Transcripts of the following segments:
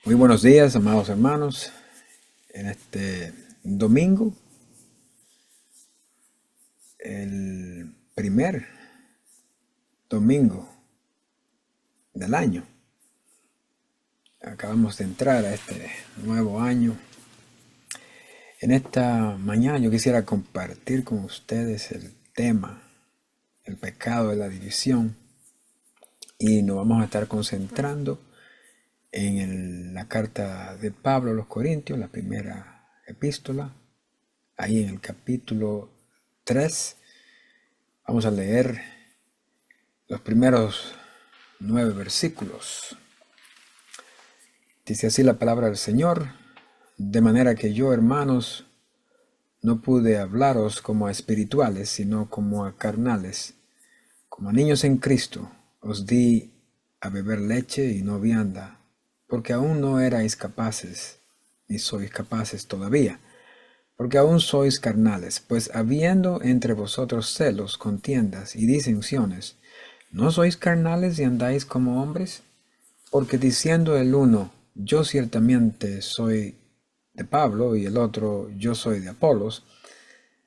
Muy buenos días, amados hermanos. En este domingo, el primer domingo del año, acabamos de entrar a este nuevo año. En esta mañana yo quisiera compartir con ustedes el tema, el pecado de la división, y nos vamos a estar concentrando en la carta de Pablo a los Corintios, la primera epístola, ahí en el capítulo 3. Vamos a leer los primeros 9 versículos. Dice así la palabra del Señor: de manera que yo, hermanos, no pude hablaros como a espirituales, sino como a carnales, como a niños en Cristo. Os di a beber leche y no vianda, porque aún no erais capaces, ni sois capaces todavía, porque aún sois carnales. Pues habiendo entre vosotros celos, contiendas y disensiones, ¿no sois carnales y andáis como hombres? Porque diciendo el uno, yo ciertamente soy de Pablo, y el otro, yo soy de Apolos,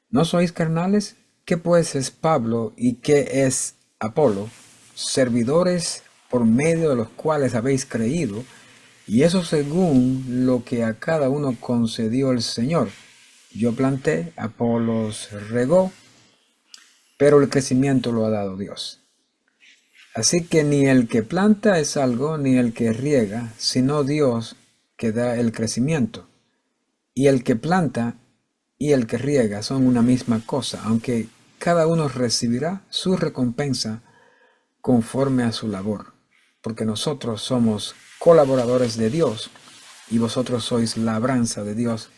¿no sois carnales? ¿Qué pues es Pablo y qué es Apolo? Servidores por medio de los cuales habéis creído, y eso según lo que a cada uno concedió el Señor. Yo planté, Apolos regó, pero el crecimiento lo ha dado Dios. Así que ni el que planta es algo, ni el que riega, sino Dios que da el crecimiento. Y el que planta y el que riega son una misma cosa, aunque cada uno recibirá su recompensa conforme a su labor, porque nosotros somos colaboradores de Dios y vosotros sois labranza de Dios,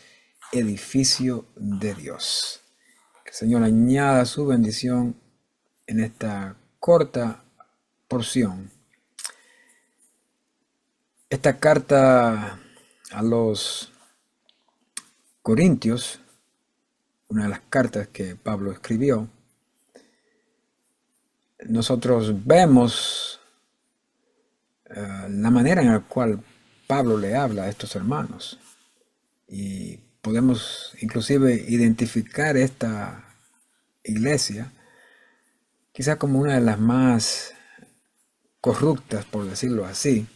edificio de Dios. Que el Señor añada su bendición en esta corta porción. Esta carta a los Corintios, una de las cartas que Pablo escribió, nosotros vemos la manera en la cual Pablo le habla a estos hermanos, y podemos inclusive identificar esta iglesia quizá como una de las más corruptas, por decirlo así,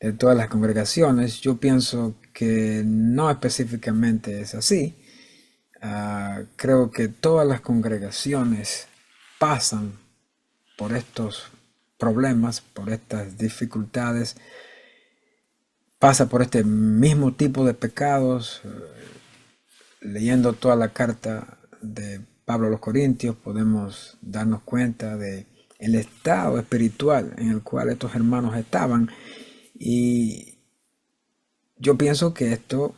de todas las congregaciones. Yo pienso que no específicamente es así. Creo que todas las congregaciones pasan por estos problemas, por estas dificultades, pasa por este mismo tipo de pecados. Leyendo toda la carta de Pablo a los Corintios podemos darnos cuenta de el estado espiritual en el cual estos hermanos estaban, y yo pienso que esto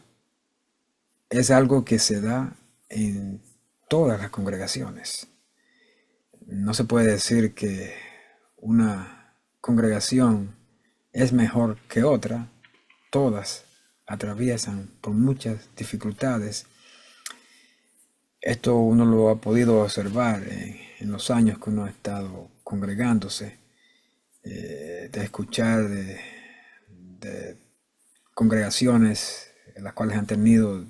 es algo que se da en todas las congregaciones. No se puede decir que una congregación es mejor que otra. Todas atraviesan por muchas dificultades. Esto uno lo ha podido observar en los años que uno ha estado congregándose, de escuchar de congregaciones en las cuales han tenido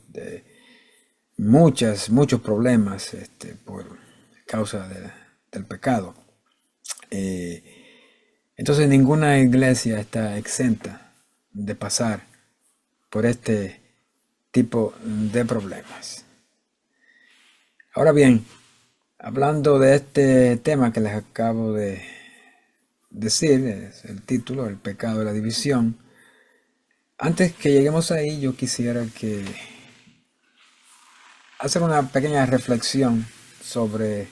muchos problemas por causa del pecado. Entonces ninguna iglesia está exenta de pasar por este tipo de problemas. Ahora bien, hablando de este tema que les acabo de decir, es el título, el pecado de la división. Antes que lleguemos ahí, yo quisiera hacer una pequeña reflexión sobre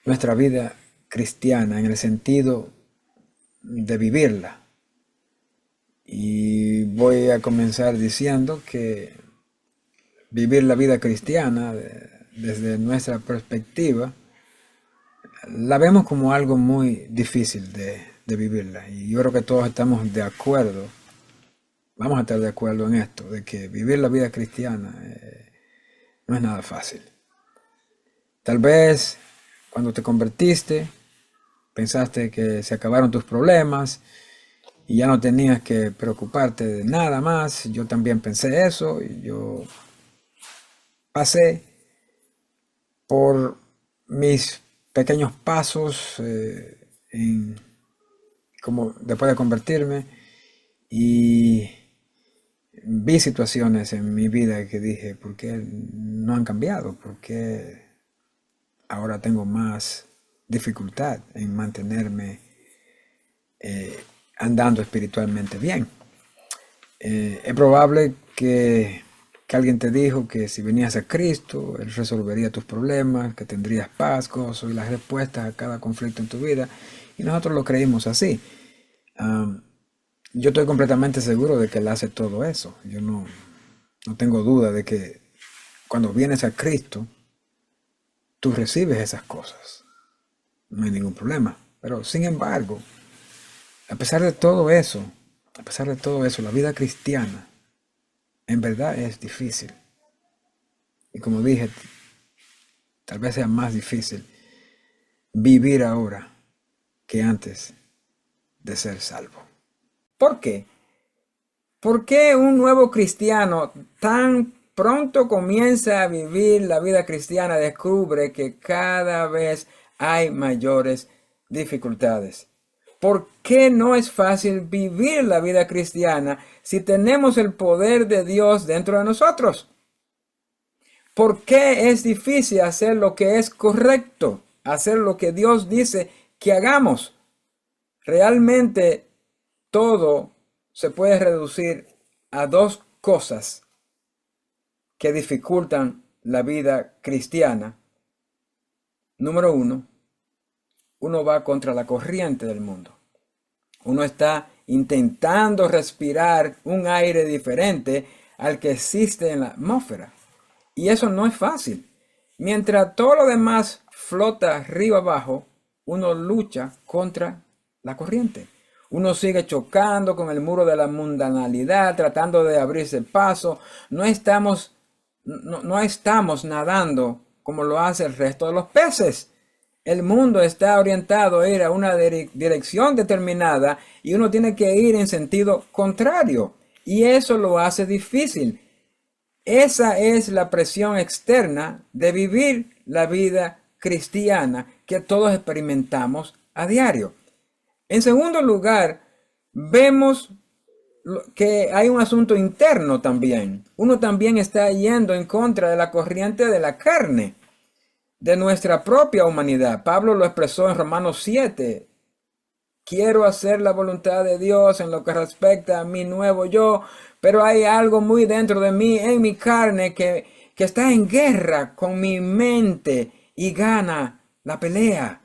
nuestra vida cristiana en el sentido de vivirla. Y voy a comenzar diciendo que vivir la vida cristiana desde nuestra perspectiva la vemos como algo muy difícil de vivirla. Y yo creo que todos estamos de acuerdo, vamos a estar de acuerdo en esto, de que vivir la vida cristiana no es nada fácil. Tal vez cuando te convertiste pensaste que se acabaron tus problemas y ya no tenías que preocuparte de nada más. Yo también pensé eso y yo pasé por mis pequeños pasos como después de convertirme y vi situaciones en mi vida que dije, ¿por qué no han cambiado? ¿Por qué ahora tengo más dificultad en mantenerme andando espiritualmente bien? Es probable que alguien te dijo que si venías a Cristo, Él resolvería tus problemas, que tendrías paz, gozo y las respuestas a cada conflicto en tu vida. Y nosotros lo creímos así. Yo estoy completamente seguro de que Él hace todo eso. Yo no tengo duda de que cuando vienes a Cristo, tú recibes esas cosas. No hay ningún problema. Pero sin embargo, a pesar de todo eso, la vida cristiana en verdad es difícil. Y como dije, tal vez sea más difícil vivir ahora que antes de ser salvo. ¿Por qué? ¿Por qué un nuevo cristiano tan pronto comienza a vivir la vida cristiana descubre que cada vez hay mayores dificultades? ¿Por qué no es fácil vivir la vida cristiana si tenemos el poder de Dios dentro de nosotros? ¿Por qué es difícil hacer lo que es correcto? Hacer lo que Dios dice que hagamos. Realmente todo se puede reducir a dos cosas que dificultan la vida cristiana. Número uno va contra la corriente del mundo. Uno está intentando respirar un aire diferente al que existe en la atmósfera. Y eso no es fácil. Mientras todo lo demás flota arriba abajo, uno lucha contra la corriente. Uno sigue chocando con el muro de la mundanalidad, tratando de abrirse paso. No estamos nadando como lo hace el resto de los peces. El mundo está orientado a ir a una dirección determinada y uno tiene que ir en sentido contrario. Y eso lo hace difícil. Esa es la presión externa de vivir la vida cristiana que todos experimentamos a diario. En segundo lugar, vemos que hay un asunto interno también. Uno también está yendo en contra de la corriente de la carne, de nuestra propia humanidad. Pablo lo expresó en Romanos 7. Quiero hacer la voluntad de Dios en lo que respecta a mi nuevo yo, pero hay algo muy dentro de mí, en mi carne, que está en guerra con mi mente y gana la pelea.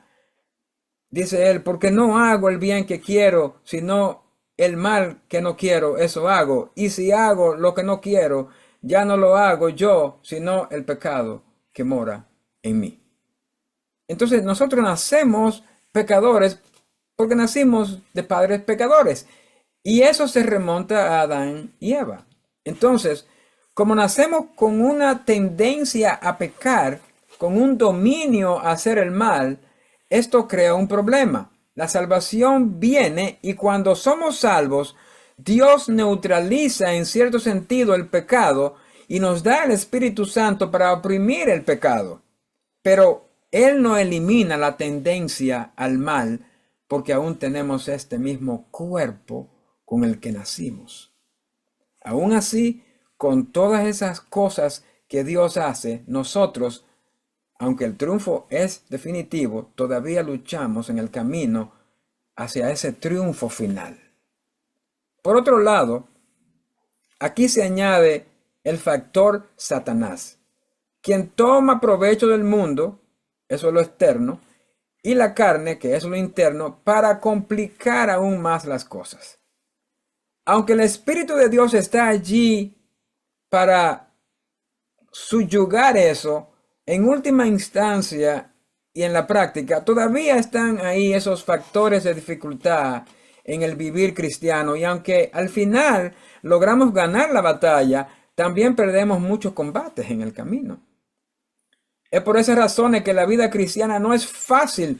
Dice él, porque no hago el bien que quiero, sino el mal que no quiero, eso hago. Y si hago lo que no quiero, ya no lo hago yo, sino el pecado que mora en mí. Entonces nosotros nacemos pecadores porque nacimos de padres pecadores. Y eso se remonta a Adán y Eva. Entonces, como nacemos con una tendencia a pecar, con un dominio a hacer el mal, esto crea un problema. La salvación viene y cuando somos salvos, Dios neutraliza en cierto sentido el pecado y nos da el Espíritu Santo para oprimir el pecado. Pero Él no elimina la tendencia al mal porque aún tenemos este mismo cuerpo con el que nacimos. Aún así, con todas esas cosas que Dios hace, nosotros, aunque el triunfo es definitivo, todavía luchamos en el camino hacia ese triunfo final. Por otro lado, aquí se añade el factor Satanás, quien toma provecho del mundo, eso es lo externo, y la carne, que es lo interno, para complicar aún más las cosas. Aunque el Espíritu de Dios está allí para subyugar eso, en última instancia y en la práctica, todavía están ahí esos factores de dificultad en el vivir cristiano. Y aunque al final logramos ganar la batalla, también perdemos muchos combates en el camino. Es por esas razones que la vida cristiana no es fácil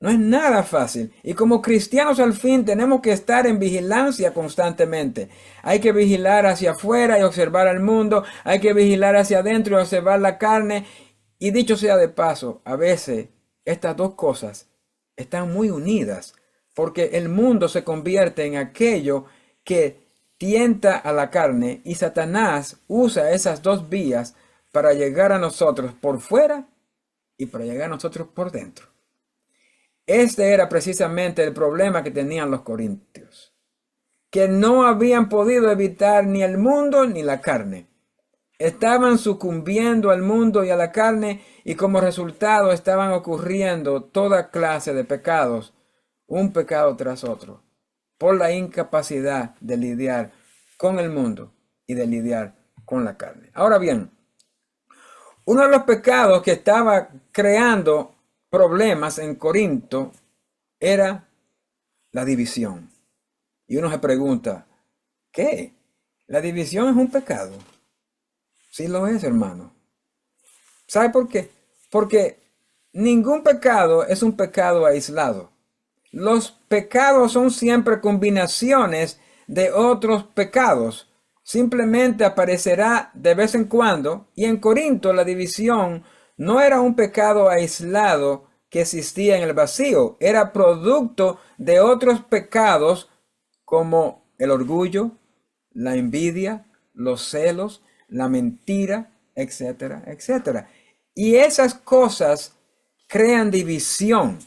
No es nada fácil. Y como cristianos al fin tenemos que estar en vigilancia constantemente. Hay que vigilar hacia afuera y observar al mundo. Hay que vigilar hacia adentro y observar la carne. Y dicho sea de paso, a veces estas dos cosas están muy unidas, porque el mundo se convierte en aquello que tienta a la carne y Satanás usa esas dos vías para llegar a nosotros por fuera y para llegar a nosotros por dentro. Este era precisamente el problema que tenían los corintios, que no habían podido evitar ni el mundo ni la carne. Estaban sucumbiendo al mundo y a la carne y como resultado estaban ocurriendo toda clase de pecados, un pecado tras otro, por la incapacidad de lidiar con el mundo y de lidiar con la carne. Ahora bien, uno de los pecados que estaba creando problemas en Corinto era la división. Y uno se pregunta, ¿qué? ¿La división es un pecado? Sí lo es, hermano. ¿Sabe por qué? Porque ningún pecado es un pecado aislado. Los pecados son siempre combinaciones de otros pecados. Simplemente aparecerá de vez en cuando. Y en Corinto la división no era un pecado aislado que existía en el vacío. Era producto de otros pecados como el orgullo, la envidia, los celos, la mentira, etcétera, etcétera. Y esas cosas crean división.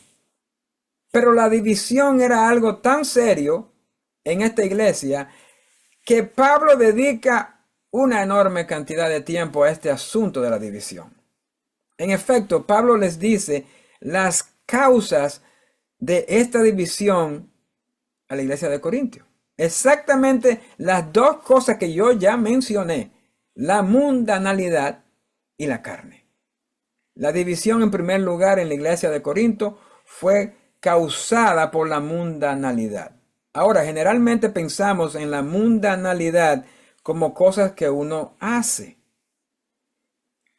Pero la división era algo tan serio en esta iglesia que Pablo dedica una enorme cantidad de tiempo a este asunto de la división. En efecto, Pablo les dice las causas de esta división a la iglesia de Corintio. Exactamente las dos cosas que yo ya mencioné, la mundanalidad y la carne. La división en primer lugar en la iglesia de Corinto fue causada por la mundanalidad. Ahora, generalmente pensamos en la mundanalidad como cosas que uno hace,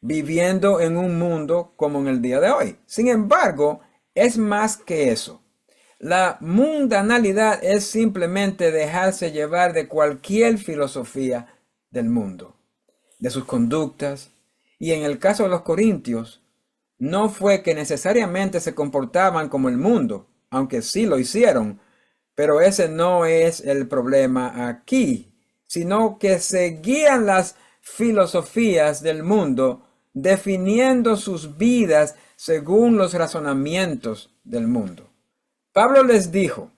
viviendo en un mundo como en el día de hoy. Sin embargo, es más que eso. La mundanalidad es simplemente dejarse llevar de cualquier filosofía del mundo, de sus conductas. Y en el caso de los corintios, no fue que necesariamente se comportaban como el mundo, aunque sí lo hicieron, pero ese no es el problema aquí, sino que seguían las filosofías del mundo, definiendo sus vidas según los razonamientos del mundo. Pablo les dijo,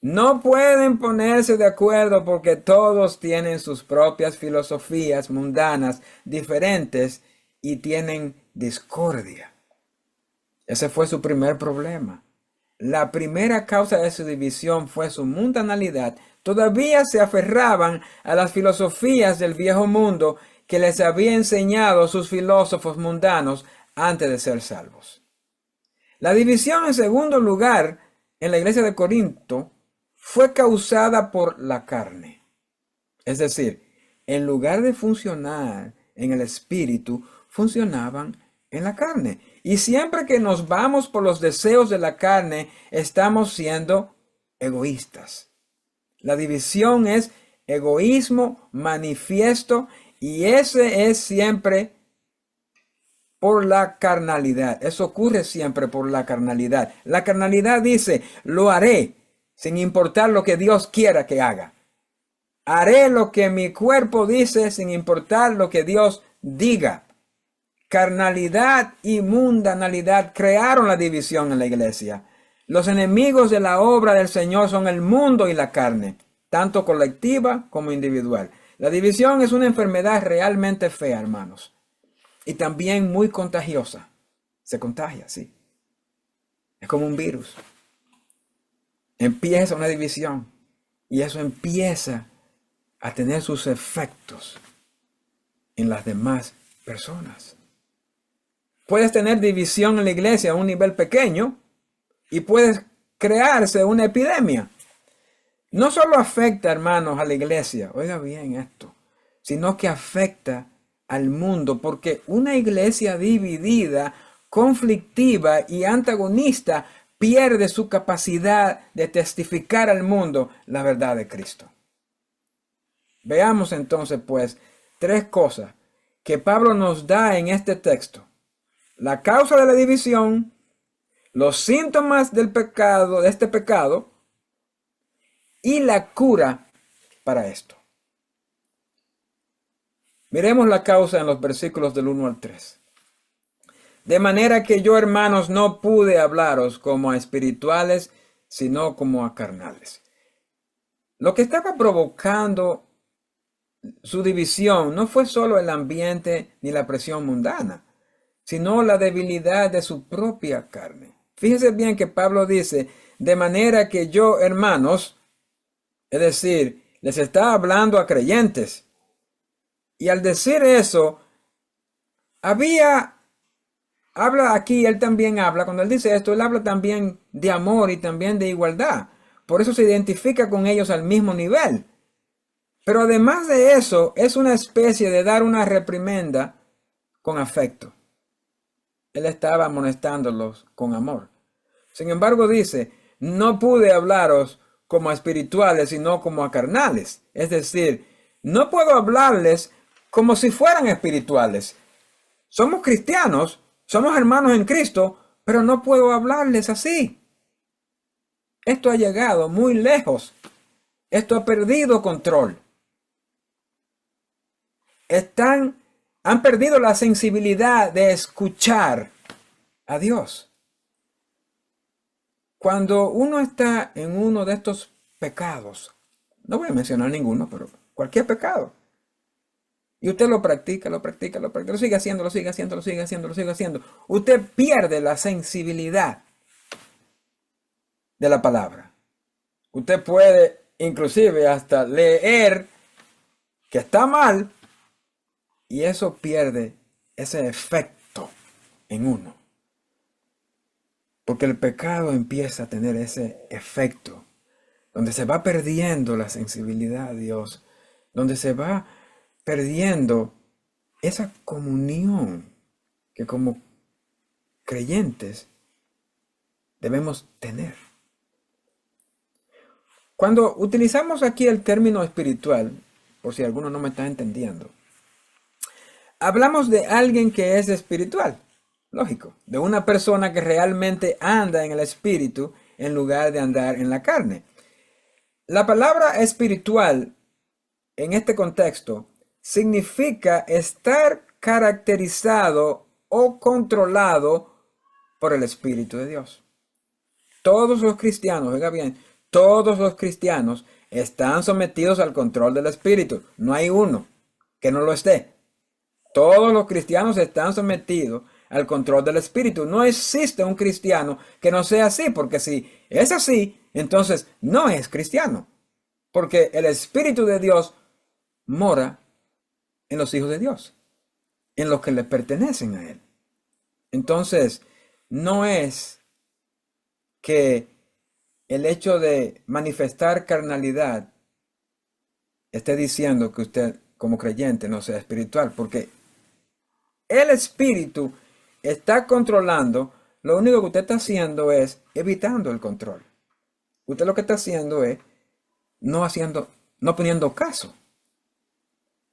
no pueden ponerse de acuerdo porque todos tienen sus propias filosofías mundanas diferentes y tienen discordia. Ese fue su primer problema. La primera causa de su división fue su mundanalidad. Todavía se aferraban a las filosofías del viejo mundo que les había enseñado sus filósofos mundanos antes de ser salvos. La división, en segundo lugar, en la iglesia de Corinto, fue causada por la carne. Es decir, en lugar de funcionar en el espíritu, funcionaban en la carne. Y siempre que nos vamos por los deseos de la carne, estamos siendo egoístas. La división es egoísmo manifiesto y ese es siempre por la carnalidad. Eso ocurre siempre por la carnalidad. La carnalidad dice, lo haré sin importar lo que Dios quiera que haga. Haré lo que mi cuerpo dice sin importar lo que Dios diga. Carnalidad y mundanalidad crearon la división en la iglesia. Los enemigos de la obra del Señor son el mundo y la carne, tanto colectiva como individual. La división es una enfermedad realmente fea, hermanos, y también muy contagiosa. Se contagia, sí. Es como un virus. Empieza una división y eso empieza a tener sus efectos en las demás personas. Puedes tener división en la iglesia a un nivel pequeño y puedes crearse una epidemia. No solo afecta, hermanos, a la iglesia, oiga bien esto, sino que afecta al mundo, porque una iglesia dividida, conflictiva y antagonista pierde su capacidad de testificar al mundo la verdad de Cristo. Veamos entonces, pues, tres cosas que Pablo nos da en este texto: la causa de la división, los síntomas del pecado, de este pecado, y la cura para esto. Miremos la causa en los versículos del 1 al 3. De manera que yo, hermanos, no pude hablaros como a espirituales, sino como a carnales. Lo que estaba provocando su división no fue solo el ambiente ni la presión mundana, sino la debilidad de su propia carne. Fíjese bien que Pablo dice, de manera que yo, hermanos, es decir, les está hablando a creyentes. Y al decir eso, habla aquí, él también habla, cuando él dice esto, él habla también de amor y también de igualdad. Por eso se identifica con ellos al mismo nivel. Pero además de eso, es una especie de dar una reprimenda con afecto. Él estaba amonestándolos con amor. Sin embargo, dice, no pude hablaros como a espirituales, sino como a carnales. Es decir, no puedo hablarles como si fueran espirituales. Somos cristianos, somos hermanos en Cristo, pero no puedo hablarles así. Esto ha llegado muy lejos. Esto ha perdido control. Han perdido la sensibilidad de escuchar a Dios. Cuando uno está en uno de estos pecados, no voy a mencionar ninguno, pero cualquier pecado, y usted lo practica, lo sigue haciendo, lo sigue haciendo, usted pierde la sensibilidad de la palabra. Usted puede inclusive hasta leer que está mal, y eso pierde ese efecto en uno. Porque el pecado empieza a tener ese efecto, donde se va perdiendo la sensibilidad a Dios, donde se va perdiendo esa comunión que como creyentes debemos tener. Cuando utilizamos aquí el término espiritual, por si alguno no me está entendiendo, hablamos de alguien que es espiritual, lógico, de una persona que realmente anda en el espíritu en lugar de andar en la carne. La palabra espiritual en este contexto significa estar caracterizado o controlado por el Espíritu de Dios. Todos los cristianos, oiga bien, todos los cristianos están sometidos al control del Espíritu. No hay uno que no lo esté. Todos los cristianos están sometidos al control del Espíritu. No existe un cristiano que no sea así, porque si es así, entonces no es cristiano. Porque el Espíritu de Dios mora en los hijos de Dios, en los que le pertenecen a Él. Entonces, no es que el hecho de manifestar carnalidad esté diciendo que usted como creyente no sea espiritual, porque el Espíritu está controlando. Lo único que usted está haciendo es evitando el control. Usted lo que está haciendo es no poniendo caso.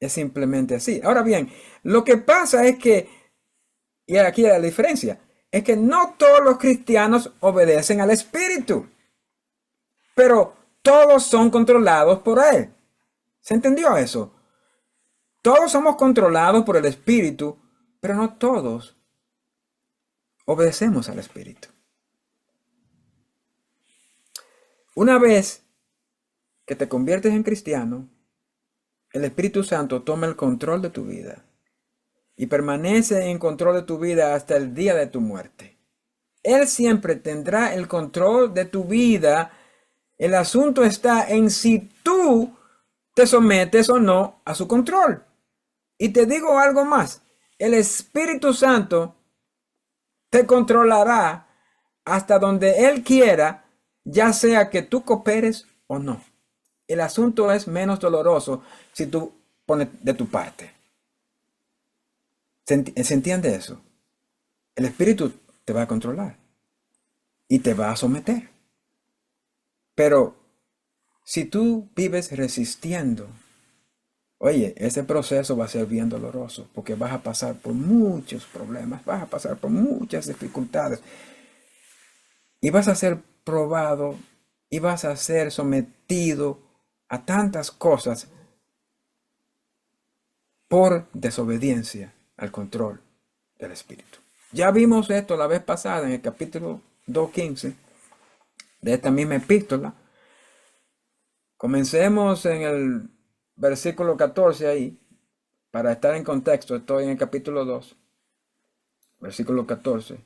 Es simplemente así. Ahora bien, lo que pasa es que, y aquí la diferencia, es que no todos los cristianos obedecen al Espíritu, pero todos son controlados por Él. ¿Se entendió eso? Todos somos controlados por el Espíritu, pero no todos obedecemos al Espíritu. Una vez que te conviertes en cristiano, el Espíritu Santo toma el control de tu vida y permanece en control de tu vida hasta el día de tu muerte. Él siempre tendrá el control de tu vida. El asunto está en si tú te sometes o no a su control. Y te digo algo más. El Espíritu Santo te controlará hasta donde Él quiera, ya sea que tú cooperes o no. El asunto es menos doloroso si tú pones de tu parte. ¿Se entiende eso? El Espíritu te va a controlar. y te va a someter. Pero si tú vives resistiendo, oye, ese proceso va a ser bien doloroso porque vas a pasar por muchos problemas, vas a pasar por muchas dificultades y vas a ser probado y vas a ser sometido a tantas cosas por desobediencia al control del Espíritu. Ya vimos esto la vez pasada en el capítulo 2:15 de esta misma epístola. Comencemos en el versículo 14 ahí, para estar en contexto. Estoy en el capítulo 2, versículo 14.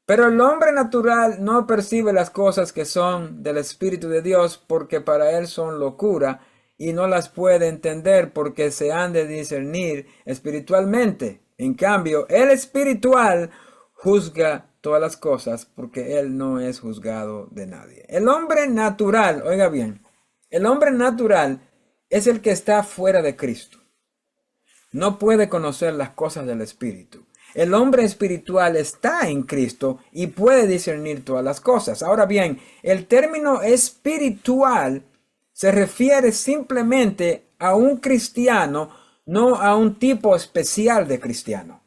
Pero el hombre natural no percibe las cosas que son del Espíritu de Dios, porque para él son locura, y no las puede entender porque se han de discernir espiritualmente. En cambio, el espiritual juzga todas las cosas, porque él no es juzgado de nadie. El hombre natural, oiga bien, el hombre natural es el que está fuera de Cristo. No puede conocer las cosas del Espíritu. El hombre espiritual está en Cristo y puede discernir todas las cosas. Ahora bien, el término espiritual se refiere simplemente a un cristiano, no a un tipo especial de cristiano.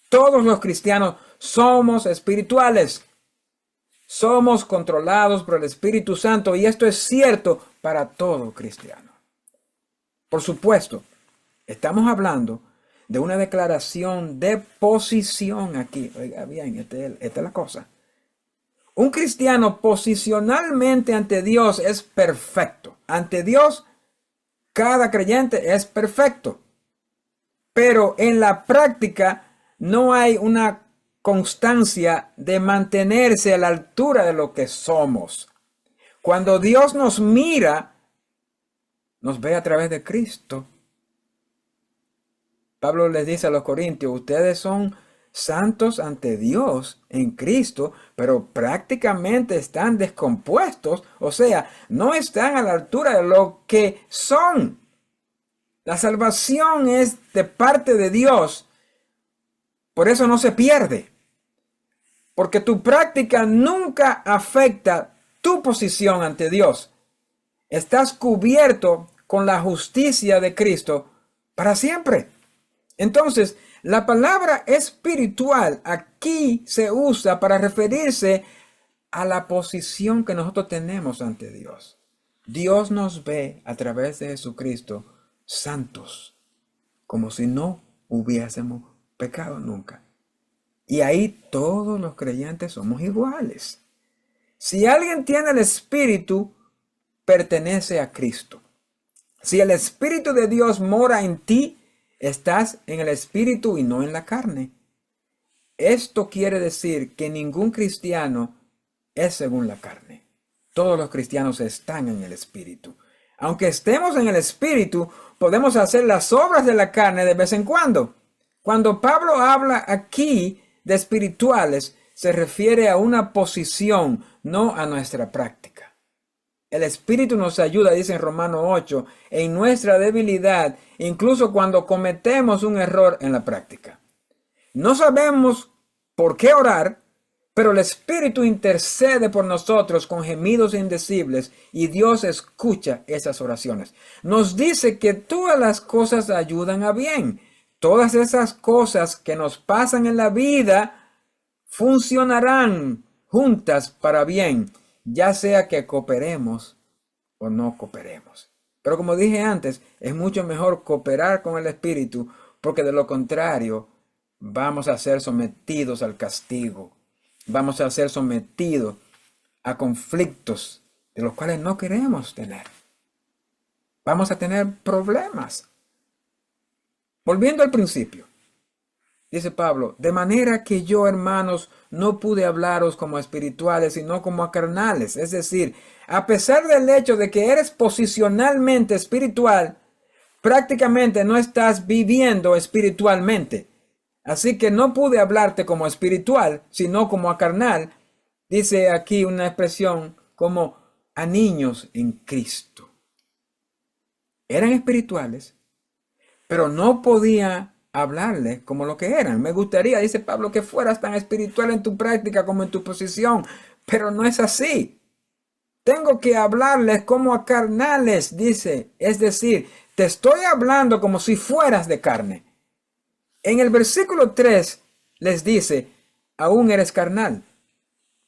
Todos los cristianos somos espirituales. Somos controlados por el Espíritu Santo y esto es cierto para todo cristiano. Por supuesto, estamos hablando de una declaración de posición aquí. Oiga bien, esta es la cosa. Un cristiano posicionalmente ante Dios es perfecto. Ante Dios, cada creyente es perfecto. Pero en la práctica no hay una constancia de mantenerse a la altura de lo que somos. Cuando Dios nos mira, nos ve a través de Cristo. Pablo les dice a los corintios, ustedes son santos ante Dios en Cristo, pero prácticamente están descompuestos, o sea, no están a la altura de lo que son. La salvación es de parte de Dios, por eso no se pierde, porque tu práctica nunca afecta tu posición ante Dios. Estás cubierto con la justicia de Cristo para siempre. Entonces, la palabra espiritual aquí se usa para referirse a la posición que nosotros tenemos ante Dios. Dios nos ve a través de Jesucristo santos, como si no hubiésemos pecado nunca. Y ahí todos los creyentes somos iguales. Si alguien tiene el Espíritu, pertenece a Cristo. Si el Espíritu de Dios mora en ti, estás en el Espíritu y no en la carne. Esto quiere decir que ningún cristiano es según la carne. Todos los cristianos están en el Espíritu. Aunque estemos en el Espíritu, podemos hacer las obras de la carne de vez en cuando. Cuando Pablo habla aquí de espirituales, se refiere a una posición, no a nuestra práctica. El Espíritu nos ayuda, dice en Romanos 8, en nuestra debilidad, incluso cuando cometemos un error en la práctica. No sabemos por qué orar, pero el Espíritu intercede por nosotros con gemidos indecibles y Dios escucha esas oraciones. Nos dice que todas las cosas ayudan a bien. Todas esas cosas que nos pasan en la vida funcionarán juntas para bien, ya sea que cooperemos o no cooperemos. Pero como dije antes, es mucho mejor cooperar con el Espíritu, porque de lo contrario vamos a ser sometidos al castigo. Vamos a ser sometidos a conflictos de los cuales no queremos tener. Vamos a tener problemas. Volviendo al principio, dice Pablo, de manera que yo, hermanos, no pude hablaros como a espirituales, sino como a carnales. Es decir, a pesar del hecho de que eres posicionalmente espiritual, prácticamente no estás viviendo espiritualmente. Así que no pude hablarte como espiritual, sino como a carnal. Dice aquí una expresión como a niños en Cristo. Eran espirituales, pero no podía hablarles como lo que eran. Me gustaría, dice Pablo, que fueras tan espiritual en tu práctica como en tu posición, pero no es así. Tengo que hablarles como a carnales, dice. Es decir, te estoy hablando como si fueras de carne. En el versículo 3 les dice, aún eres carnal.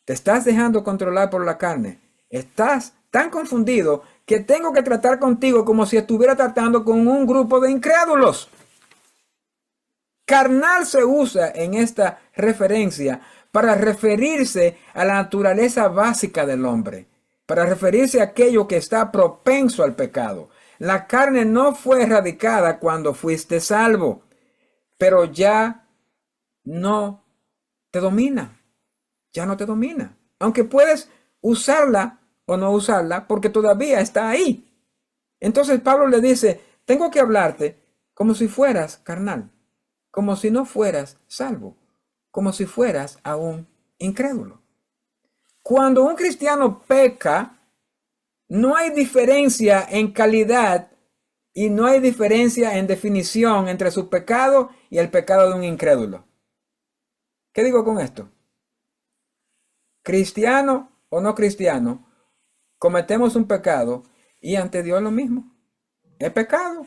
Te estás dejando controlar por la carne. Estás tan confundido que tengo que tratar contigo como si estuviera tratando con un grupo de incrédulos. Carnal se usa en esta referencia para referirse a la naturaleza básica del hombre, para referirse a aquello que está propenso al pecado. La carne no fue erradicada cuando fuiste salvo, pero ya no te domina, ya no te domina. Aunque puedes usarla o no usarla porque todavía está ahí. Entonces Pablo le dice, tengo que hablarte como si fueras carnal, como si no fueras salvo, como si fueras aún incrédulo. Cuando un cristiano peca, no hay diferencia en calidad y no hay diferencia en definición entre su pecado y el pecado de un incrédulo. ¿Qué digo con esto? Cristiano o no cristiano, cometemos un pecado y ante Dios lo mismo. Es pecado.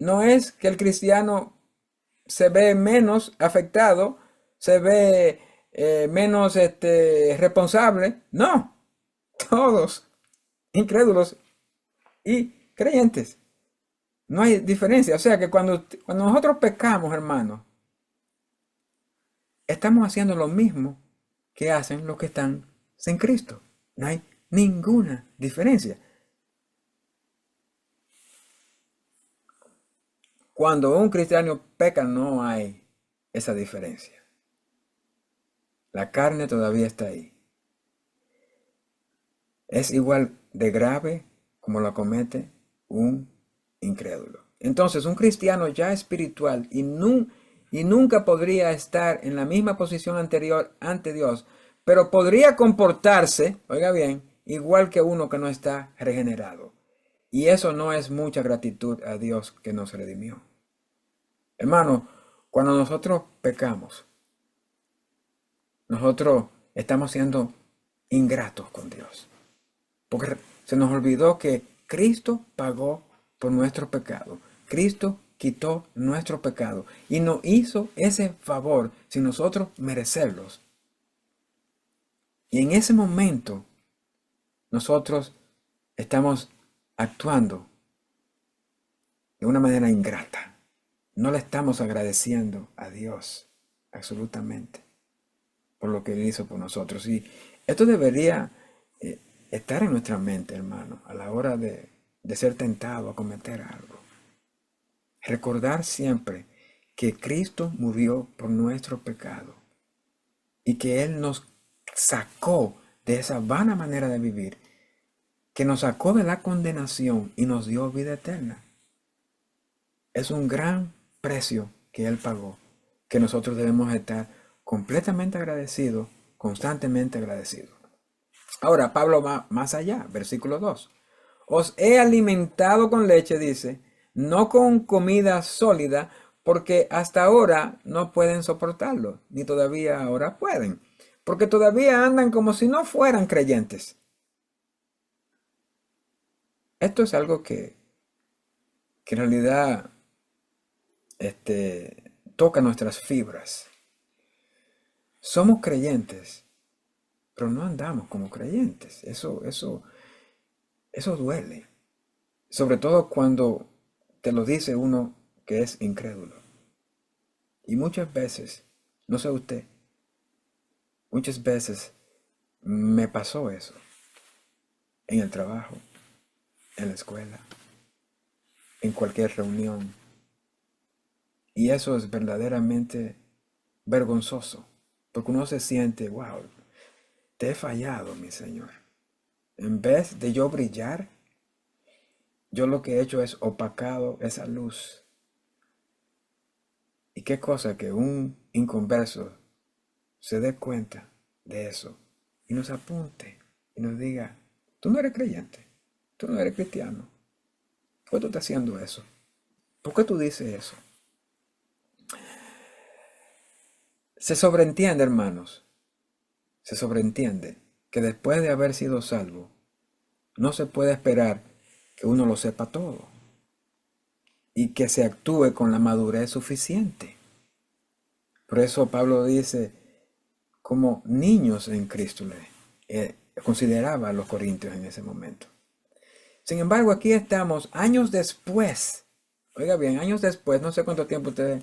No es que el cristiano se ve menos afectado, se ve menos responsable. No, todos incrédulos y creyentes. No hay diferencia. O sea que cuando nosotros pecamos, hermanos, estamos haciendo lo mismo que hacen los que están sin Cristo. No hay ninguna diferencia. Cuando un cristiano peca, no hay esa diferencia. La carne todavía está ahí. Es igual de grave como lo comete un incrédulo. Entonces, un cristiano ya espiritual y nunca podría estar en la misma posición anterior ante Dios, pero podría comportarse, oiga bien, igual que uno que no está regenerado. Y eso no es mucha gratitud a Dios que nos redimió. Hermano, cuando nosotros pecamos, nosotros estamos siendo ingratos con Dios. Porque se nos olvidó que Cristo pagó por nuestro pecado. Cristo quitó nuestro pecado y nos hizo ese favor sin nosotros merecerlos. Y en ese momento nosotros estamos actuando de una manera ingrata. No le estamos agradeciendo a Dios absolutamente por lo que Él hizo por nosotros. Y esto debería estar en nuestra mente, hermano, a la hora de ser tentado a cometer algo. Recordar siempre que Cristo murió por nuestro pecado y que Él nos sacó de esa vana manera de vivir, que nos sacó de la condenación y nos dio vida eterna. Es un gran precio que Él pagó, que nosotros debemos estar completamente agradecidos, constantemente agradecidos. Ahora, Pablo va más allá, versículo 2. Os he alimentado con leche, dice, no con comida sólida, porque hasta ahora no pueden soportarlo, ni todavía ahora pueden, porque todavía andan como si no fueran creyentes. Esto es algo que en realidad toca nuestras fibras. Somos creyentes, pero no andamos como creyentes. Eso duele. Sobre todo cuando te lo dice uno que es incrédulo. Y muchas veces, no sé usted, muchas veces me pasó eso. En el trabajo, en la escuela, en cualquier reunión. Y eso es verdaderamente vergonzoso. Porque uno se siente, wow, te he fallado, mi Señor. En vez de yo brillar, yo lo que he hecho es opacado esa luz. Y qué cosa que un inconverso se dé cuenta de eso y nos apunte y nos diga, tú no eres creyente, tú no eres cristiano, ¿por qué tú estás haciendo eso? ¿Por qué tú dices eso? Se sobreentiende, hermanos, se sobreentiende que después de haber sido salvo, no se puede esperar que uno lo sepa todo y que se actúe con la madurez suficiente. Por eso Pablo dice, como niños en Cristo consideraba a los corintios en ese momento. Sin embargo, aquí estamos años después. Oiga bien, años después, no sé cuánto tiempo ustedes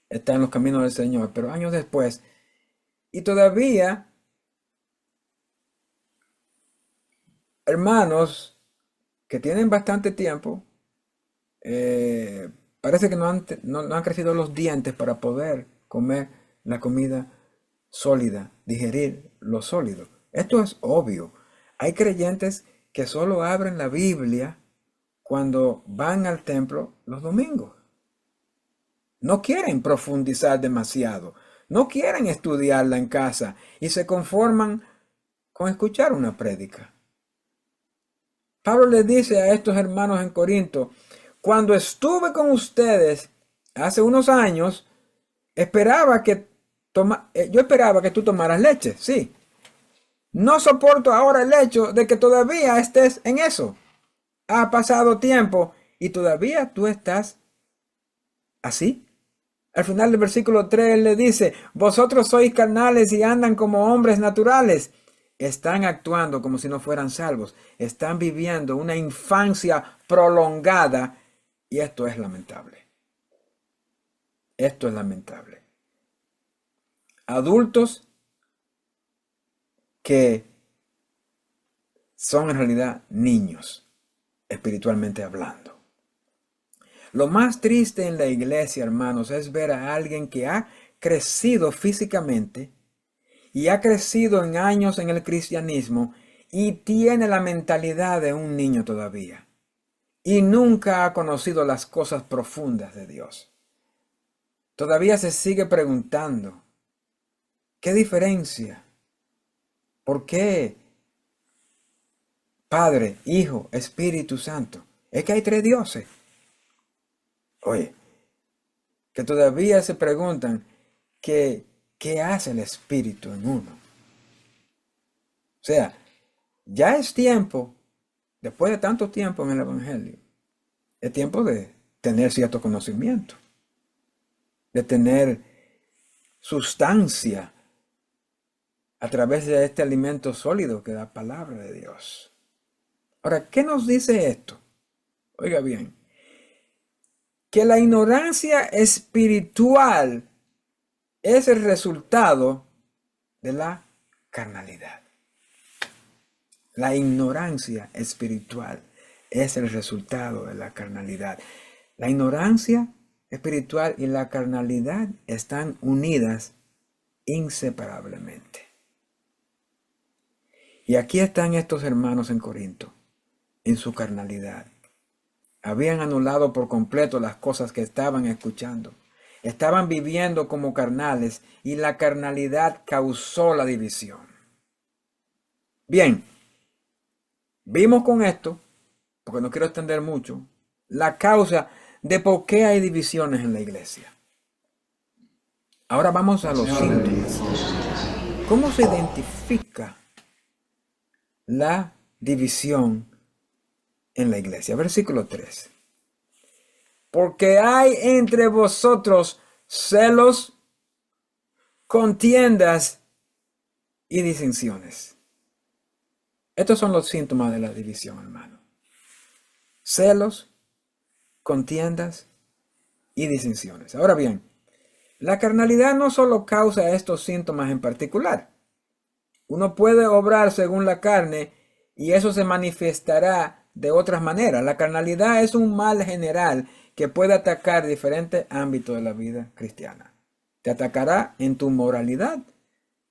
están en los caminos del Señor, pero años después, y todavía, hermanos que tienen bastante tiempo, parece que no han crecido los dientes para poder comer la comida sólida, digerir lo sólido. Esto es obvio. Hay creyentes que solo abren la Biblia cuando van al templo los domingos. No quieren profundizar demasiado, no quieren estudiarla en casa y se conforman con escuchar una prédica. Pablo les dice a estos hermanos en Corinto, cuando estuve con ustedes hace unos años, yo esperaba que tú tomaras leche, sí. No soporto ahora el hecho de que todavía estés en eso. Ha pasado tiempo y todavía tú estás así. Al final del versículo 3 le dice, vosotros sois carnales y andan como hombres naturales. Están actuando como si no fueran salvos. Están viviendo una infancia prolongada y esto es lamentable. Esto es lamentable. Adultos que son en realidad niños, espiritualmente hablando. Lo más triste en la iglesia, hermanos, es ver a alguien que ha crecido físicamente y ha crecido en años en el cristianismo y tiene la mentalidad de un niño todavía y nunca ha conocido las cosas profundas de Dios. Todavía se sigue preguntando, ¿qué diferencia? ¿Por qué Padre, Hijo, Espíritu Santo? Es que hay tres dioses. Oye, que todavía se preguntan qué hace el Espíritu en uno. O sea, ya es tiempo, después de tanto tiempo en el Evangelio, es tiempo de tener cierto conocimiento, de tener sustancia a través de este alimento sólido que da palabra de Dios. Ahora, ¿qué nos dice esto? Oiga bien, que la ignorancia espiritual es el resultado de la carnalidad. La ignorancia espiritual es el resultado de la carnalidad. La ignorancia espiritual y la carnalidad están unidas inseparablemente. Y aquí están estos hermanos en Corinto, en su carnalidad. Habían anulado por completo las cosas que estaban escuchando. Estaban viviendo como carnales y la carnalidad causó la división. Bien, vimos con esto, porque no quiero extender mucho, la causa de por qué hay divisiones en la iglesia. Ahora vamos a los síntomas. ¿Cómo se identifica la división en la iglesia? Versículo 3. Porque hay entre vosotros celos, contiendas y disensiones. Estos son los síntomas de la división, hermano. Celos, contiendas y disensiones. Ahora bien, la carnalidad no solo causa estos síntomas en particular. Uno puede obrar según la carne y eso se manifestará de otras maneras. La carnalidad es un mal general que puede atacar diferentes ámbitos de la vida cristiana. Te atacará en tu moralidad,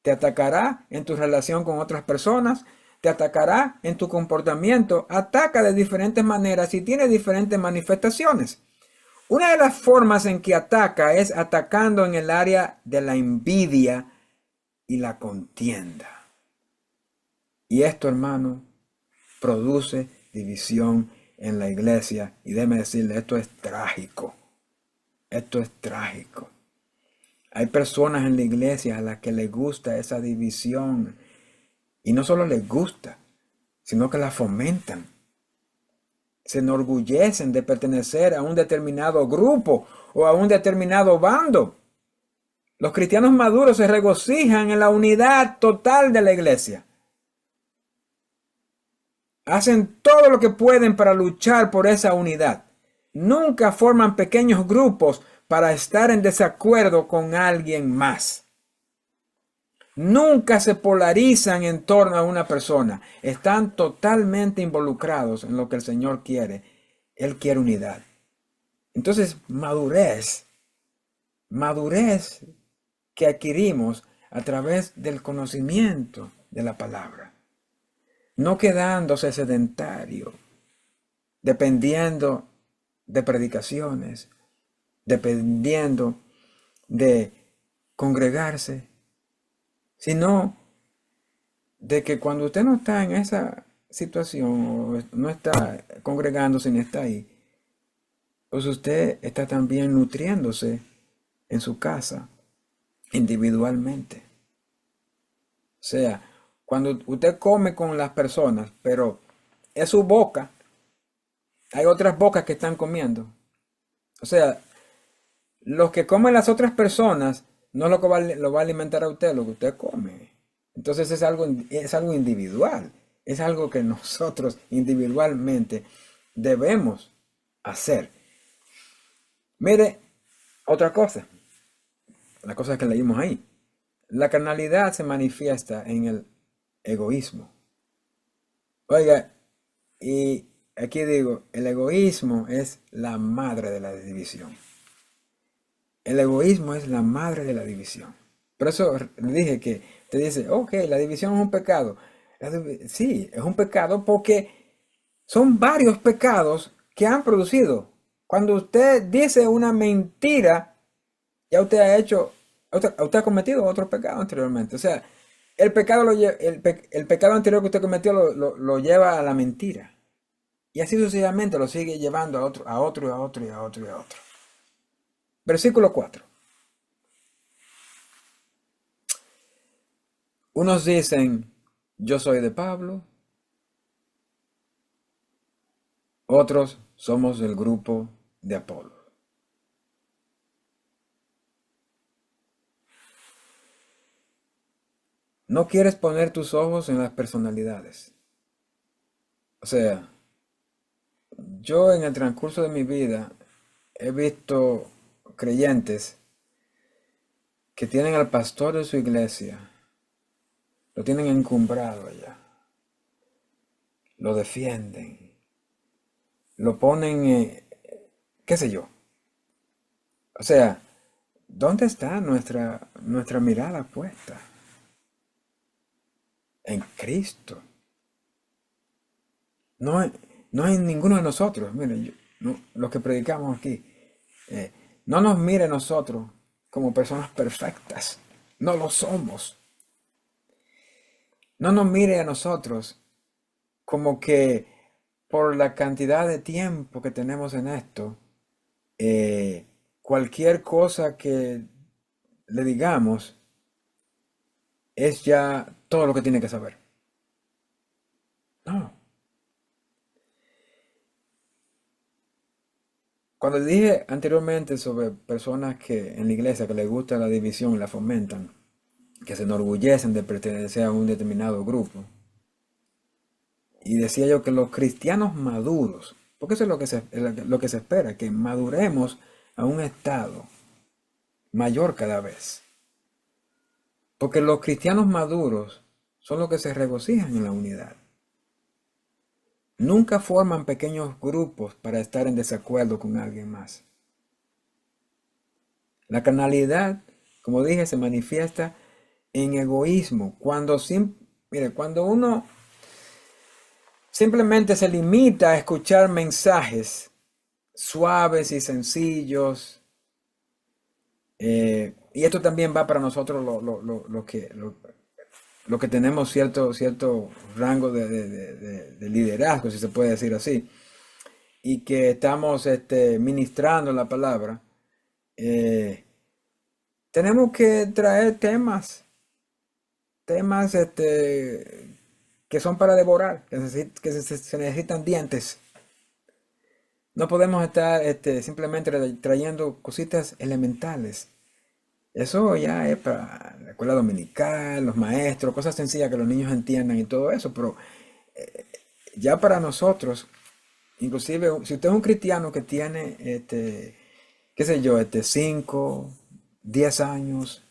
te atacará en tu relación con otras personas, te atacará en tu comportamiento, ataca de diferentes maneras y tiene diferentes manifestaciones. Una de las formas en que ataca es atacando en el área de la envidia y la contienda. Y esto, hermano, produce división en la iglesia. Y déjeme decirle, esto es trágico. Esto es trágico. Hay personas en la iglesia a las que les gusta esa división. Y no solo les gusta, sino que la fomentan. Se enorgullecen de pertenecer a un determinado grupo o a un determinado bando. Los cristianos maduros se regocijan en la unidad total de la iglesia. Hacen todo lo que pueden para luchar por esa unidad. Nunca forman pequeños grupos para estar en desacuerdo con alguien más. Nunca se polarizan en torno a una persona. Están totalmente involucrados en lo que el Señor quiere. Él quiere unidad. Entonces, madurez que adquirimos a través del conocimiento de la palabra. No quedándose sedentario, dependiendo de predicaciones, dependiendo de congregarse, sino de que cuando usted no está en esa situación, o no está congregándose ni está ahí, pues usted está también nutriéndose en su casa, individualmente. O sea, cuando usted come con las personas, pero es su boca, hay otras bocas que están comiendo. O sea, los que comen las otras personas no es lo que lo va a alimentar a usted, lo que usted come. Entonces es algo individual, es algo que nosotros individualmente debemos hacer. Mire, otra cosa, la cosa que leímos ahí. La carnalidad se manifiesta en el egoísmo. Oiga, y aquí digo, el egoísmo es la madre de la división. El egoísmo es la madre de la división. Por eso le dije que te dice, ok, la división es un pecado. Sí, es un pecado porque son varios pecados que han producido. Cuando usted dice una mentira, ya usted usted ha cometido otro pecado anteriormente. O sea, el pecado, el pecado anterior que usted cometió lo lleva a la mentira. Y así sucesivamente lo sigue llevando a otro, a otro, a otro, y a otro, y a otro. Versículo 4. Unos dicen, yo soy de Pablo. Otros somos del grupo de Apolo. No quieres poner tus ojos en las personalidades. O sea, yo en el transcurso de mi vida he visto creyentes que tienen al pastor de su iglesia, lo tienen encumbrado allá, lo defienden, lo ponen, qué sé yo. O sea, ¿dónde está nuestra mirada puesta? En Cristo. No, no en ninguno de nosotros. Miren, los que predicamos aquí, no nos mire a nosotros como personas perfectas. No lo somos. No nos mire a nosotros como que por la cantidad de tiempo que tenemos en esto, cualquier cosa que le digamos es ya todo lo que tiene que saber. No. Cuando dije anteriormente sobre personas que en la iglesia que les gusta la división y la fomentan, que se enorgullecen de pertenecer a un determinado grupo, y decía yo que los cristianos maduros, porque eso es lo que se espera, que maduremos a un estado mayor cada vez. Porque los cristianos maduros son los que se regocijan en la unidad. Nunca forman pequeños grupos para estar en desacuerdo con alguien más. La carnalidad, como dije, se manifiesta en egoísmo. Cuando uno simplemente se limita a escuchar mensajes suaves y sencillos, y esto también va para nosotros lo que tenemos cierto rango de liderazgo, si se puede decir así. y que estamos ministrando la palabra, eh, tenemos que traer temas que son para devorar, que se necesitan dientes. No podemos estar simplemente trayendo cositas elementales. Eso ya es para la escuela dominical, los maestros, cosas sencillas que los niños entiendan y todo eso, pero ya para nosotros, inclusive si usted es un cristiano que tiene, qué sé yo, 5, 10 años,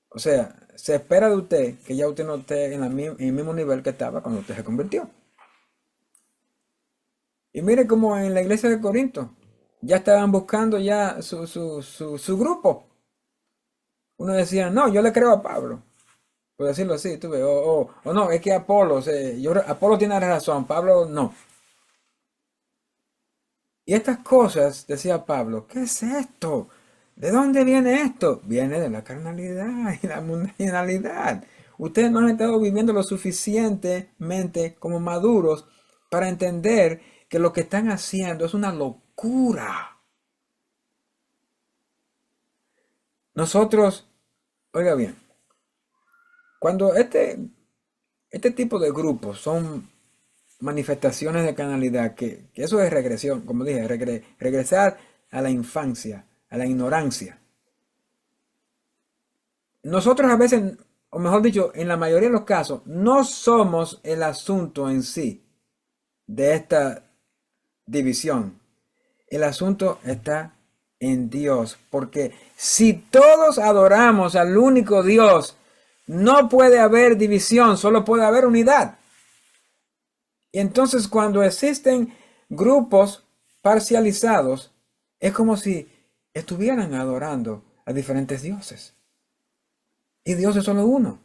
o sea, se espera de usted que ya usted no esté en el mismo nivel que estaba cuando usted se convirtió. Y mire como en la iglesia de Corinto, ya estaban buscando ya su grupo. Uno decía, no, yo le creo a Pablo, por decirlo así, tú ves, o no, es que Apolo, Apolo tiene razón, Pablo no. Y estas cosas, decía Pablo, ¿qué es esto? ¿De dónde viene esto? Viene de la carnalidad y la mundanalidad. Ustedes no han estado viviendo lo suficientemente como maduros para entender que lo que están haciendo es una locura. Nosotros, oiga bien, cuando este tipo de grupos son manifestaciones de canalidad, que eso es regresión, como dije, regresar a la infancia, a la ignorancia. Nosotros a veces, o mejor dicho, en la mayoría de los casos, no somos el asunto en sí de esta división. El asunto está en Dios, porque si todos adoramos al único Dios, no puede haber división, solo puede haber unidad. Y entonces cuando existen grupos parcializados, es como si estuvieran adorando a diferentes dioses. Y Dios es solo uno.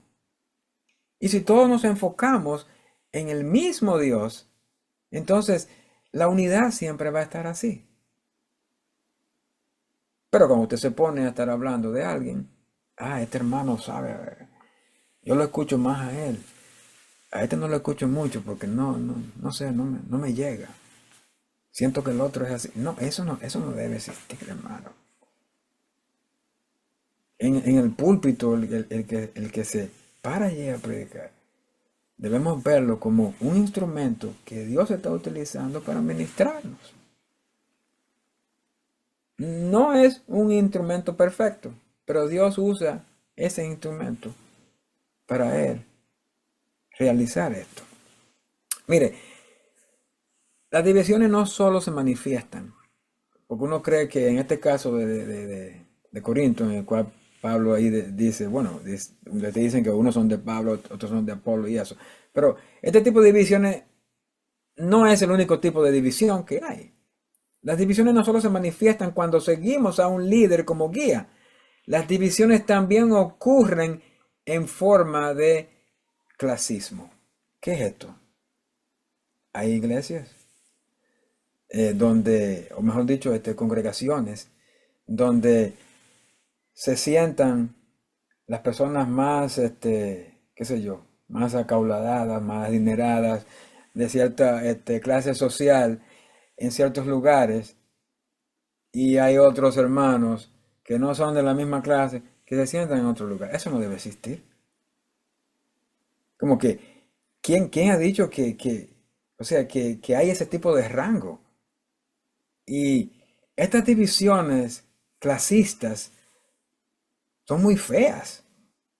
Y si todos nos enfocamos en el mismo Dios, entonces la unidad siempre va a estar así. Pero cuando usted se pone a estar hablando de alguien, este hermano sabe, yo lo escucho más a él. A este no lo escucho mucho porque no sé, no me llega. Siento que el otro es así. No, eso no debe existir, hermano. En el púlpito, el que se para allí a predicar, debemos verlo como un instrumento que Dios está utilizando para ministrarnos. No es un instrumento perfecto, pero Dios usa ese instrumento para Él realizar esto. Mire, las divisiones no solo se manifiestan, porque uno cree que en este caso de Corinto, en el cual Pablo ahí dice, bueno, te dicen que unos son de Pablo, otros son de Apolo y eso. Pero este tipo de divisiones no es el único tipo de división que hay. Las divisiones no solo se manifiestan cuando seguimos a un líder como guía. Las divisiones también ocurren en forma de clasismo. ¿Qué es esto? Hay iglesias donde, o mejor dicho, congregaciones donde se sientan las personas más, qué sé yo, más acaudaladas, más adineradas, de cierta clase social en ciertos lugares, y hay otros hermanos que no son de la misma clase que se sientan en otro lugar. Eso no debe existir. Como que, ¿quién ha dicho o sea, que hay ese tipo de rango? Y estas divisiones clasistas son muy feas.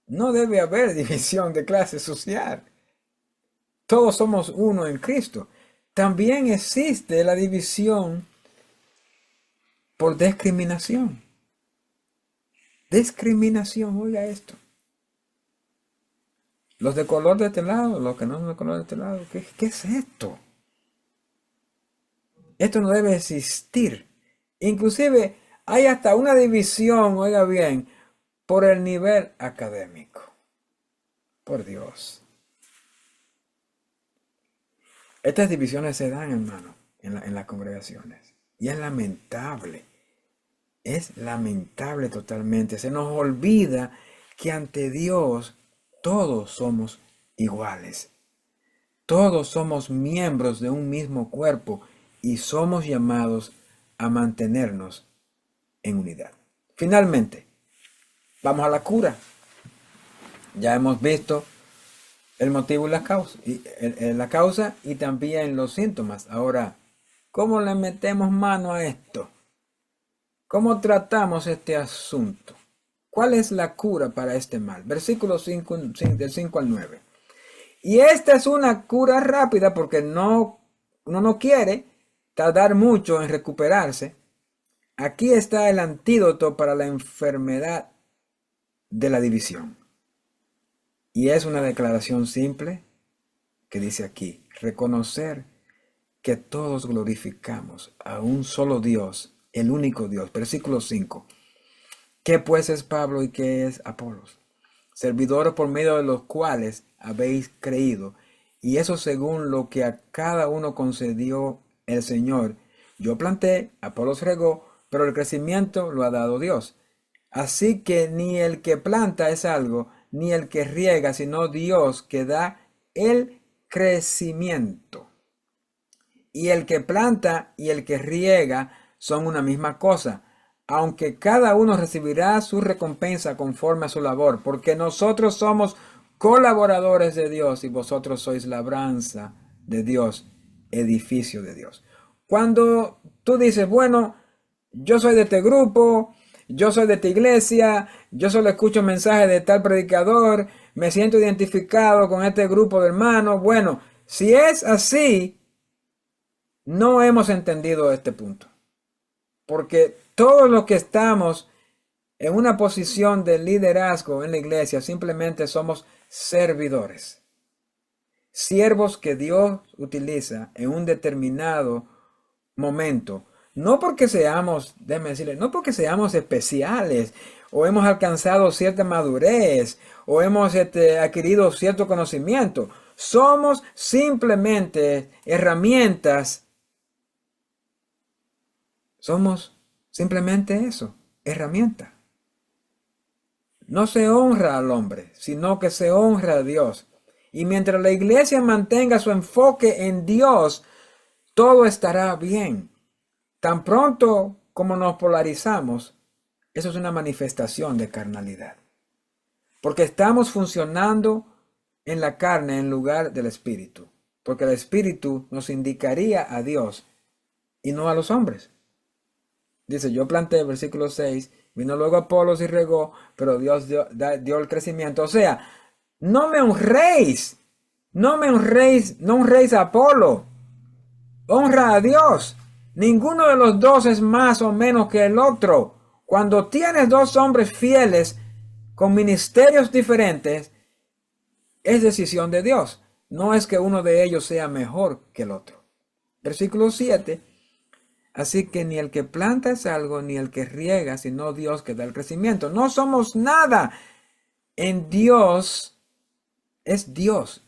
No debe haber división de clase social. Todos somos uno en Cristo. También existe la división por discriminación. Discriminación, oiga esto. Los de color de este lado, los que no son de color de este lado. ¿Qué es esto? Esto no debe existir. Inclusive hay hasta una división, oiga bien, por el nivel académico. Por Dios. Estas divisiones se dan, hermano, en las congregaciones. Y es lamentable. Es lamentable totalmente. Se nos olvida que ante Dios todos somos iguales. Todos somos miembros de un mismo cuerpo y somos llamados a mantenernos en unidad. Finalmente, vamos a la cura. Ya hemos visto el motivo y la causa y también los síntomas. Ahora, ¿cómo le metemos mano a esto? ¿Cómo tratamos este asunto? ¿Cuál es la cura para este mal? Versículo 5, del 5 al 9. Y esta es una cura rápida porque uno no quiere tardar mucho en recuperarse. Aquí está el antídoto para la enfermedad de la división. Y es una declaración simple que dice aquí, reconocer que todos glorificamos a un solo Dios, el único Dios. Versículo 5. ¿Qué pues es Pablo y qué es Apolos? Servidores por medio de los cuales habéis creído, y eso según lo que a cada uno concedió el Señor. Yo planté, Apolos regó, pero el crecimiento lo ha dado Dios. Así que ni el que planta es algo, ni el que riega, sino Dios que da el crecimiento. Y el que planta y el que riega son una misma cosa, aunque cada uno recibirá su recompensa conforme a su labor, porque nosotros somos colaboradores de Dios y vosotros sois labranza de Dios, edificio de Dios. Cuando tú dices, bueno, yo soy de este grupo, yo soy de esta iglesia, yo solo escucho mensajes de tal predicador, me siento identificado con este grupo de hermanos, bueno, si es así, no hemos entendido este punto. Porque todos los que estamos en una posición de liderazgo en la iglesia simplemente somos servidores. Siervos que Dios utiliza en un determinado momento. No porque seamos, déjeme decirle, no porque seamos especiales o hemos alcanzado cierta madurez o hemos adquirido cierto conocimiento. Somos simplemente herramientas. Somos simplemente eso, herramienta. No se honra al hombre, sino que se honra a Dios. Y mientras la iglesia mantenga su enfoque en Dios, todo estará bien. Tan pronto como nos polarizamos, eso es una manifestación de carnalidad. Porque estamos funcionando en la carne en lugar del espíritu. Porque el espíritu nos indicaría a Dios y no a los hombres. Dice, yo planté, versículo 6, vino luego Apolos y regó, pero Dios dio el crecimiento. O sea, no me honréis, no honréis a Apolo, honra a Dios. Ninguno de los dos es más o menos que el otro. Cuando tienes dos hombres fieles con ministerios diferentes, es decisión de Dios. No es que uno de ellos sea mejor que el otro. Versículo 7. Así que ni el que planta es algo, ni el que riega, sino Dios que da el crecimiento. No somos nada. En Dios es Dios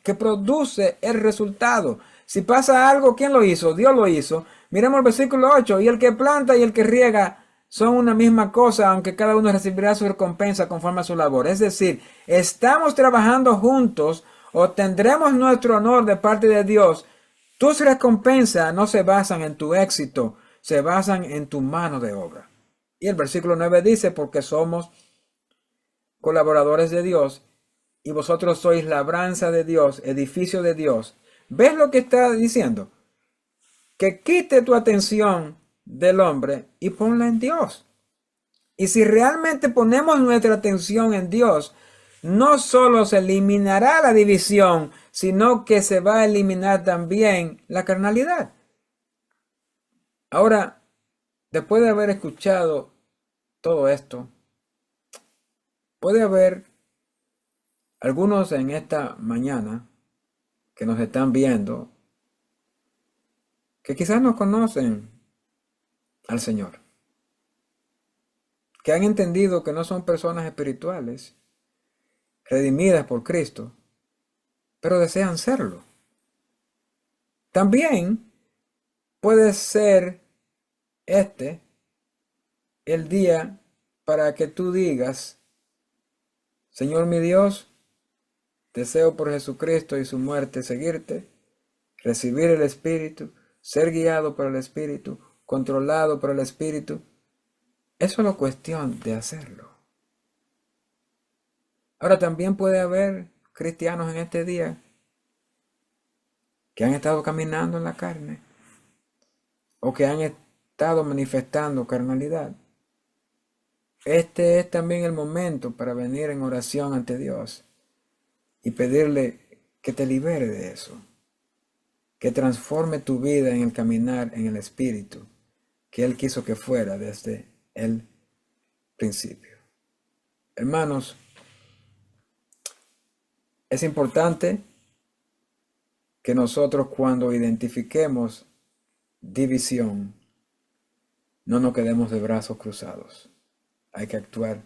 que produce el resultado. Si pasa algo, ¿quién lo hizo? Dios lo hizo. Miremos el versículo 8. Y el que planta y el que riega son una misma cosa, aunque cada uno recibirá su recompensa conforme a su labor. Es decir, estamos trabajando juntos, obtendremos nuestro honor de parte de Dios. Tus recompensas no se basan en tu éxito, se basan en tu mano de obra. Y el versículo 9 dice, porque somos colaboradores de Dios y vosotros sois labranza de Dios, edificio de Dios. ¿Ves lo que está diciendo? Que quite tu atención del hombre y ponla en Dios. Y si realmente ponemos nuestra atención en Dios, no solo se eliminará la división, sino que se va a eliminar también la carnalidad. Ahora, después de haber escuchado todo esto, puede haber algunos en esta mañana que nos están viendo que quizás no conocen al Señor, que han entendido que no son personas espirituales, redimidas por Cristo, pero desean serlo. También puede ser el día para que tú digas, Señor mi Dios, deseo por Jesucristo y su muerte seguirte, recibir el Espíritu, ser guiado por el Espíritu, controlado por el Espíritu. Es solo cuestión de hacerlo. Ahora también puede haber cristianos en este día que han estado caminando en la carne o que han estado manifestando carnalidad. Este es también el momento para venir en oración ante Dios y pedirle que te libere de eso, que transforme tu vida en el caminar en el Espíritu que Él quiso que fuera desde el principio. Hermanos, es importante que nosotros cuando identifiquemos división, no nos quedemos de brazos cruzados. Hay que actuar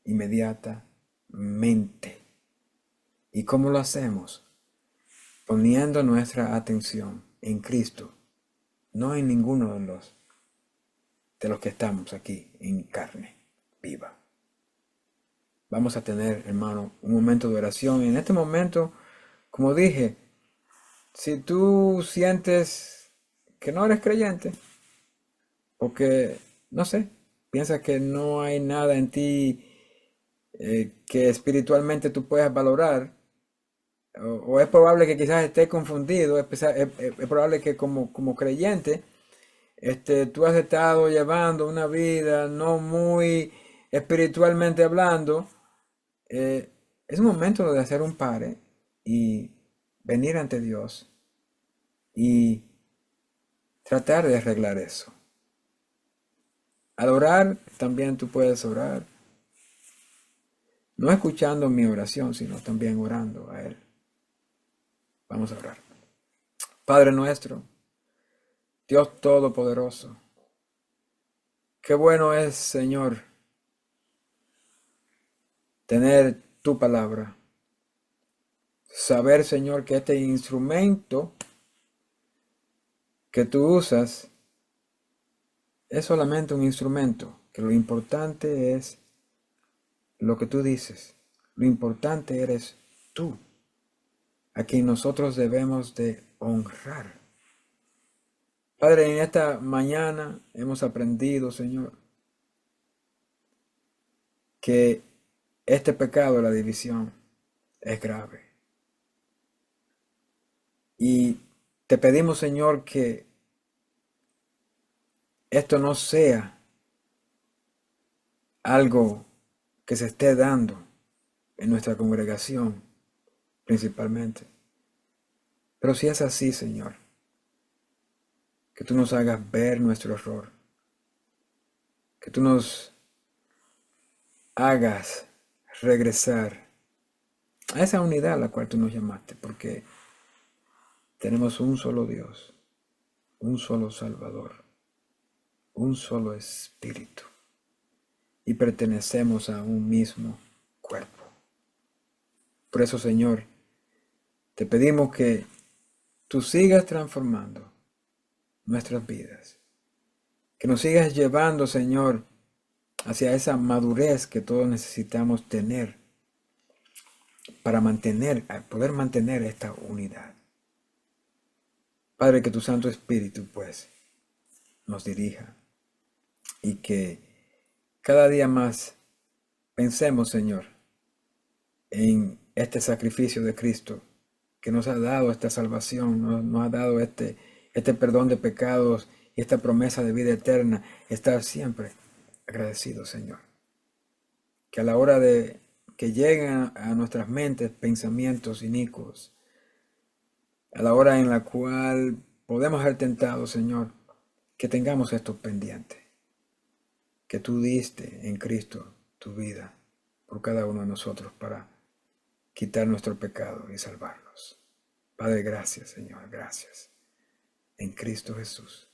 inmediatamente. ¿Y cómo lo hacemos? Poniendo nuestra atención en Cristo, no en ninguno de los que estamos aquí en carne viva. Vamos a tener, hermano, un momento de oración. En este momento, como dije, si tú sientes que no eres creyente, o que, no sé, piensas que no hay nada en ti que espiritualmente tú puedas valorar, o es probable que quizás estés confundido, es probable que como creyente, tú has estado llevando una vida no muy espiritualmente hablando. Es un momento de hacer un pare y venir ante Dios y tratar de arreglar eso. Al orar, también tú puedes orar, no escuchando mi oración, sino también orando a Él. Vamos a orar. Padre nuestro, Dios Todopoderoso, qué bueno es, Señor, tener tu palabra. Saber, Señor, que este instrumento que tú usas es solamente un instrumento, que lo importante es lo que tú dices. Lo importante eres tú, a quien nosotros debemos de honrar. Padre, en esta mañana hemos aprendido, Señor, que este pecado, la división, es grave. Y te pedimos, Señor, que esto no sea algo que se esté dando en nuestra congregación, principalmente. Pero si es así, Señor, que tú nos hagas ver nuestro error, que tú nos hagas regresar a esa unidad a la cual tú nos llamaste, porque tenemos un solo Dios, un solo Salvador, un solo Espíritu, y pertenecemos a un mismo cuerpo. Por eso, Señor, te pedimos que tú sigas transformando nuestras vidas, que nos sigas llevando, Señor, hacia esa madurez que todos necesitamos tener para poder mantener esta unidad. Padre, que tu Santo Espíritu, pues, nos dirija y que cada día más pensemos, Señor, en este sacrificio de Cristo que nos ha dado esta salvación, nos ha dado este perdón de pecados y esta promesa de vida eterna. Estar siempre agradecidos, Señor. Que a la hora de que lleguen a nuestras mentes pensamientos inicuos, a la hora en la cual podemos ser tentados, Señor, que tengamos esto pendiente, que tú diste en Cristo tu vida por cada uno de nosotros para quitar nuestro pecado y salvarnos. Padre, gracias, Señor, gracias. En Cristo Jesús.